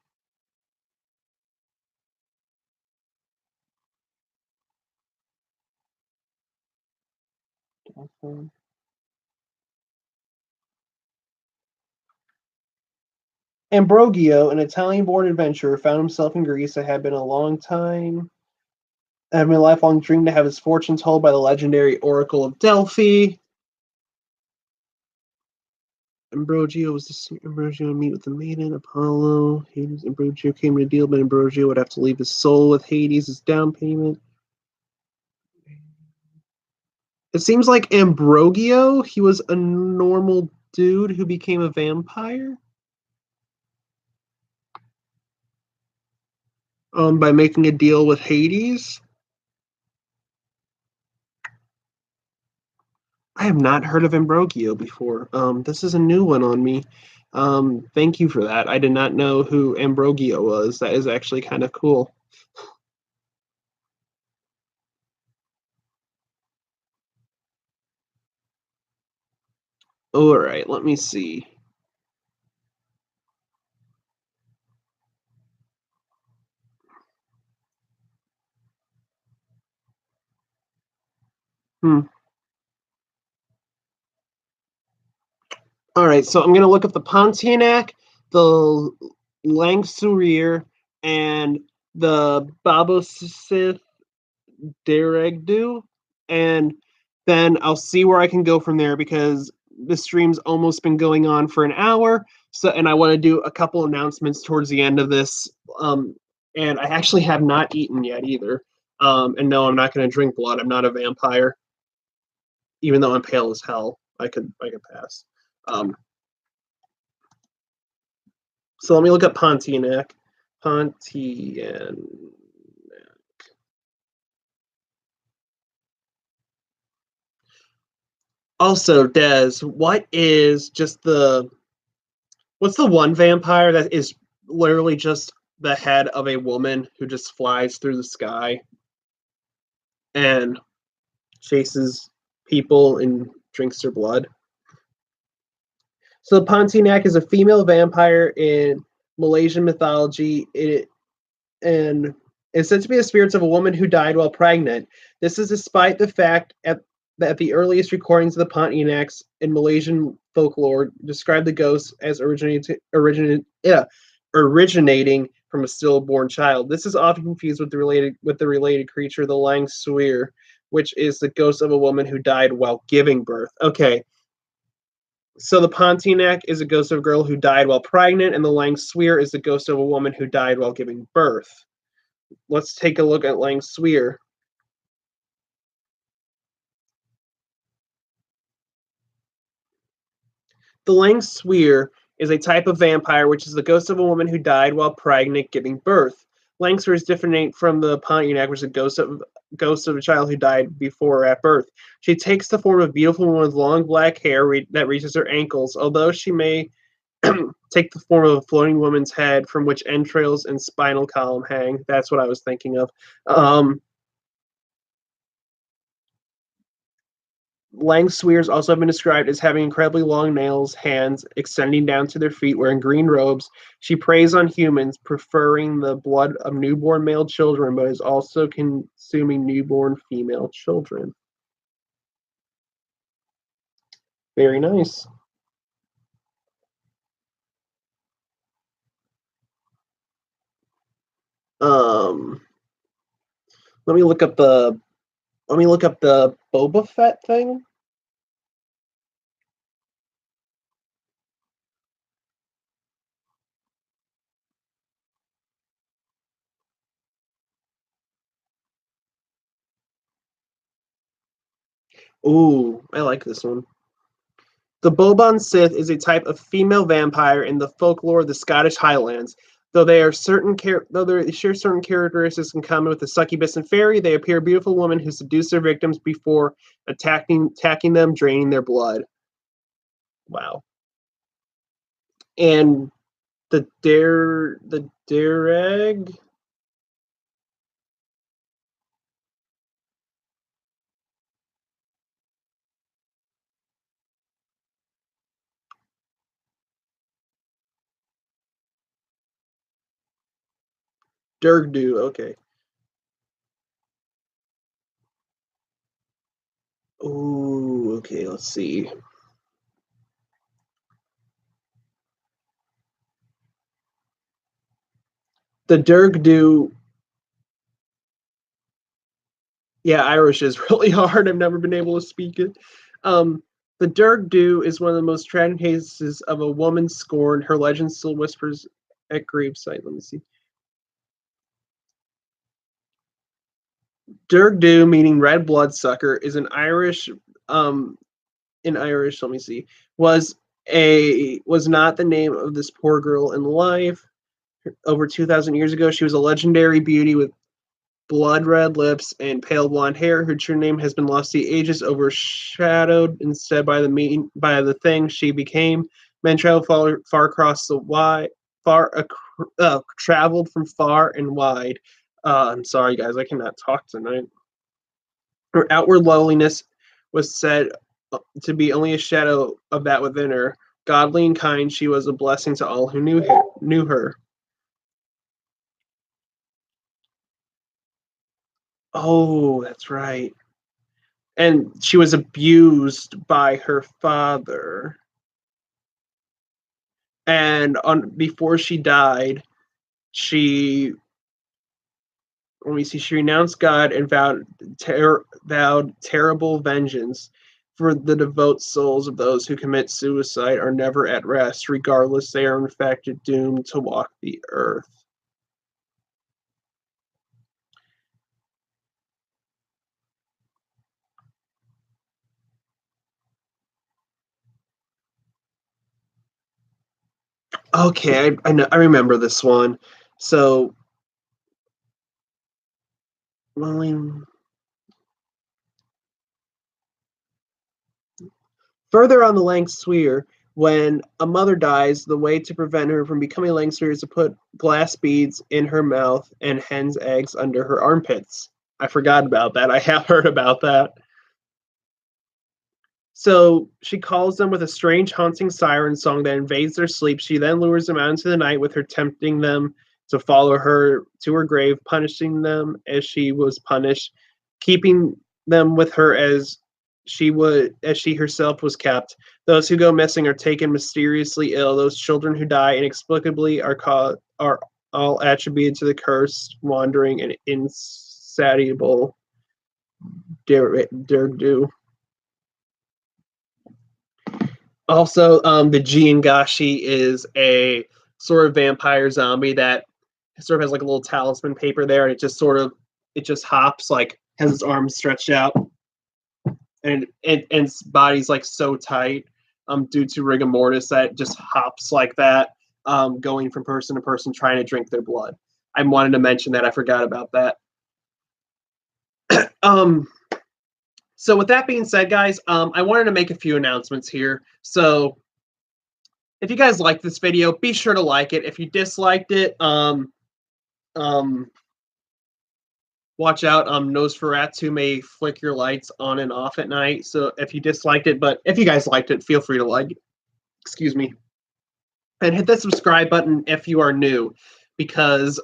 Ambrogio, an Italian-born adventurer, found himself in Greece. It had been a lifelong dream to have his fortune told by the legendary Oracle of Delphi. Ambrogio would meet with the maiden, Apollo. Hades, Ambrogio came to a deal, but Ambrogio would have to leave his soul with Hades as down payment. It seems like Ambrogio, he was a normal dude who became a vampire. By making a deal with Hades. I have not heard of Ambrogio before. This is a new one on me. Thank you for that. I did not know who Ambrogio was. That is actually kind of cool. All right, let me see. All right, so I'm going to look up the Pontianak, the Langsurier, and the Babosith Deregdu, and then I'll see where I can go from there because the stream's almost been going on for an hour. So, and I want to do a couple announcements towards the end of this. And I actually have not eaten yet either. And no, I'm not going to drink blood. I'm not a vampire, even though I'm pale as hell. I could pass. So let me look up Pontianak. Pontianak. Also, Des, what's the one vampire that is literally just the head of a woman who just flies through the sky and chases people and drinks their blood? So Pontianak is a female vampire in Malaysian mythology. And is said to be the spirits of a woman who died while pregnant. This is despite the fact that the earliest recordings of the Pontianaks in Malaysian folklore describe the ghosts as originating from a stillborn child. This is often confused with the related creature, the Lang Suir, which is the ghost of a woman who died while giving birth. Okay. So the Pontianak is a ghost of a girl who died while pregnant, and the Lang Suir is the ghost of a woman who died while giving birth. Let's take a look at Lang Suir. The Lang Suir is a type of vampire which is the ghost of a woman who died while pregnant giving birth. Lang Suir is different from the Pontianak, which is a ghost of a child who died before or at birth. She takes the form of a beautiful woman with long black hair that reaches her ankles, although she may take the form of a floating woman's head from which entrails and spinal column hang. That's what I was thinking of. Lang Suirs also have been described as having incredibly long nails, hands extending down to their feet, wearing green robes. She preys on humans, preferring the blood of newborn male children, but is also consuming newborn female children. Very nice. Let me look up the Boba Fett thing. Ooh, I like this one. The Boban Sith is a type of female vampire in the folklore of the Scottish Highlands. Though they share certain characteristics in common with the succubus and fairy, they appear beautiful women who seduce their victims before attacking them, draining their blood. Wow. And the Dereg. Dergdu, okay. Ooh, okay, let's see. The Dergdu. Yeah, Irish is really hard. I've never been able to speak it. The Dergdu is one of the most tragic cases of a woman scorned. Her legend still whispers at gravesite. Let me see. Dergdu, meaning red bloodsucker, is an Irish. In Irish, let me see. Was not the name of this poor girl in life. Over 2,000 years ago, she was a legendary beauty with blood red lips and pale blonde hair. Her true name has been lost to the ages, overshadowed instead by the thing she became. Men traveled far across the traveled from far and wide. I'm sorry, guys, I cannot talk tonight. Her outward lowliness was said to be only a shadow of that within her. Godly and kind, she was a blessing to all who knew her. Oh, that's right. And she was abused by her father. And before she died, she she renounced God and vowed terrible vengeance. For the devout souls of those who commit suicide are never at rest, regardless they are in fact doomed to walk the earth. Okay, I know, I remember this one. So, further on the Langsphere, when a mother dies, the way to prevent her from becoming a Langsphere is to put glass beads in her mouth and hen's eggs under her armpits. I forgot about that. I have heard about that. So she calls them with a strange, haunting siren song that invades their sleep. She then lures them out into the night with her, tempting them to follow her to her grave, punishing them as she was punished, keeping them with her as she herself was kept. Those who go missing are taken mysteriously ill. Those children who die inexplicably are all attributed to the cursed, wandering, and insatiable Derdu. Also, the Jiangashi is a sort of vampire zombie that sort of has like a little talisman paper there, and it just hops, like has its arms stretched out, and its body's like so tight, due to rigor mortis, that it just hops like that, going from person to person trying to drink their blood. I wanted to mention that. I forgot about that. So with that being said, guys, I wanted to make a few announcements here. So if you guys like this video, be sure to like it. If you disliked it, watch out. Nosferatu may flick your lights on and off at night. So if you disliked it, but if you guys liked it, feel free to like it. Excuse me. And hit that subscribe button if you are new, because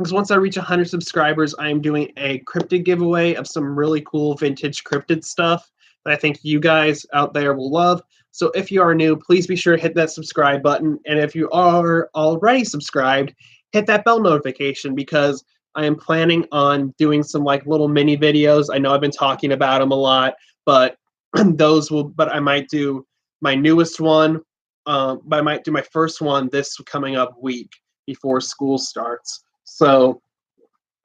once I reach 100 subscribers, I am doing a cryptid giveaway of some really cool vintage cryptid stuff that I think you guys out there will love. So if you are new, please be sure to hit that subscribe button. And if you are already subscribed, hit that bell notification, because I am planning on doing some like little mini videos. I know I've been talking about them a lot, but I might do my newest one. But I might do my first one this coming up week before school starts. So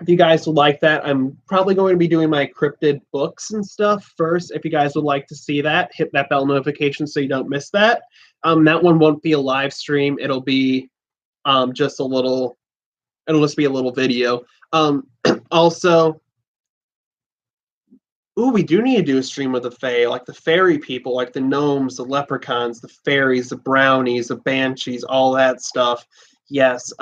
if you guys would like that, I'm probably going to be doing my cryptid books and stuff first. If you guys would like to see that, hit that bell notification so you don't miss that. That one won't be a live stream. It'll be just a little video. Also, we do need to do a stream with the Fae, like the fairy people, like the gnomes, the leprechauns, the fairies, the brownies, the banshees, all that stuff. Yes.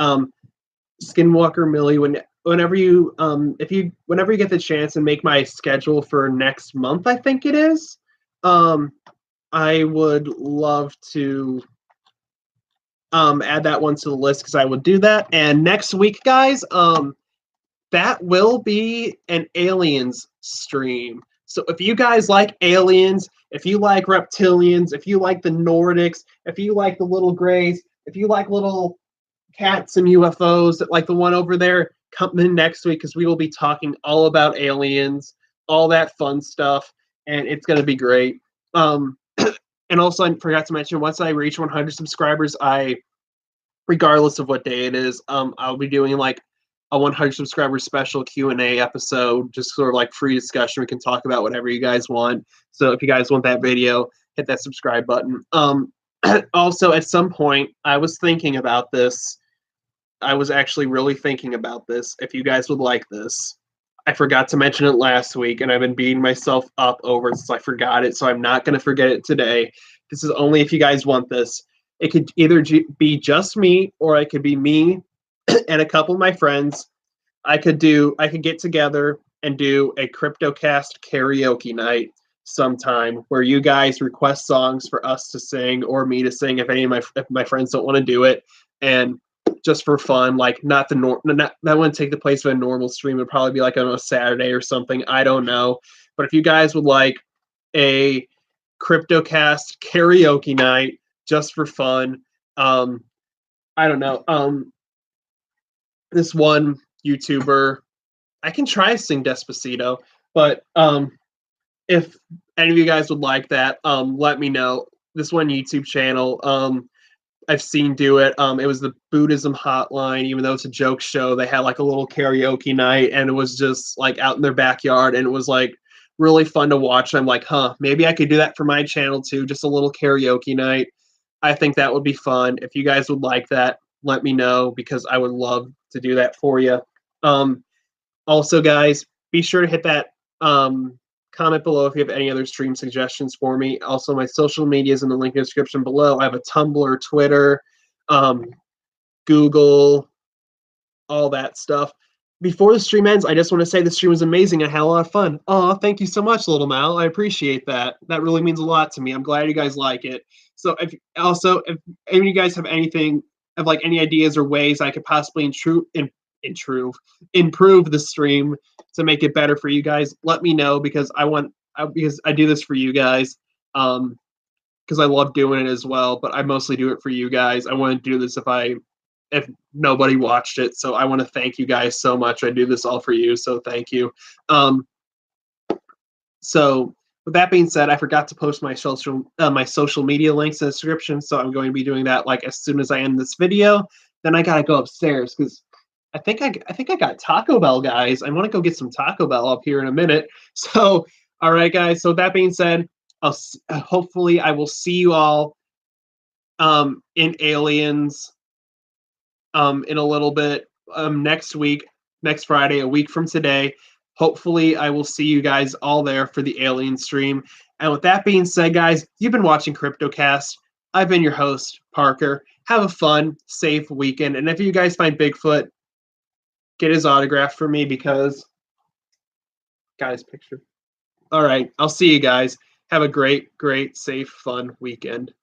Skinwalker Millie, whenever you get the chance and make my schedule for next month, I think it is, I would love to add that one to the list, because I would do that. And next week, guys, that will be an aliens stream. So if you guys like aliens, if you like reptilians, if you like the Nordics, if you like the little grays, if you like little cats and UFOs, like the one over there, come in next week, because we will be talking all about aliens, all that fun stuff, and it's going to be great. And also, I forgot to mention, once I reach 100 subscribers, regardless of what day it is, I'll be doing like a 100 subscriber special Q&A episode, just sort of like free discussion. We can talk about whatever you guys want. So if you guys want that video, hit that subscribe button. Also, at some point, I was thinking about this. I was actually really thinking about this. If you guys would like this, I forgot to mention it last week, and I've been beating myself up over it since I forgot it, so I'm not going to forget it today. This is only if you guys want this. It could either be just me, or it could be me and a couple of my friends. I could get together and do a Cryptocast karaoke night sometime where you guys request songs for us to sing or me to sing if any of my friends don't want to do it, and just for fun, like not that wouldn't take the place of a normal stream. It'd probably be like on a Saturday or something. I don't know, but if you guys would like a Cryptocast karaoke night just for fun, I don't know. This one YouTuber, I can try to sing Despacito, but if any of you guys would like that, let me know. This one YouTube channel, I've seen do it. It was the Buddhism Hotline. Even though it's a joke show, they had like a little karaoke night, and it was just like out in their backyard, and it was like really fun to watch. And I'm like, maybe I could do that for my channel too, just a little karaoke night. I think that would be fun. If you guys would like that, let me know because I would love to do that for you. Also, guys, be sure to hit that comment below if you have any other stream suggestions for me. Also, my social media is in the link in the description below. I have a Tumblr, Twitter, Google, all that stuff. Before the stream ends, I just want to say the stream was amazing. I had a lot of fun. Oh, thank you so much, Little Mal. I appreciate that. That really means a lot to me. I'm glad you guys like it. So, if any of you guys have any ideas or ways I could possibly improve the stream to make it better for you guys, let me know because because I do this for you guys, because I love doing it as well, but I mostly do it for you guys. I wouldn't do this if nobody watched it, so I want to thank you guys so much. I do this all for you, so thank you. So with that being said, I forgot to post my social media links in the description, so I'm going to be doing that like as soon as I end this video. Then I gotta go upstairs because I think I got Taco Bell, guys. I want to go get some Taco Bell up here in a minute. So, all right, guys. So with that being said, hopefully I will see you all in Aliens in a little bit next week, next Friday, a week from today. Hopefully I will see you guys all there for the Alien stream. And with that being said, guys, you've been watching Cryptocast. I've been your host, Parker. Have a fun, safe weekend. And if you guys find Bigfoot, get his autograph for me because got his picture. All right, I'll see you guys. Have a great, safe, fun weekend.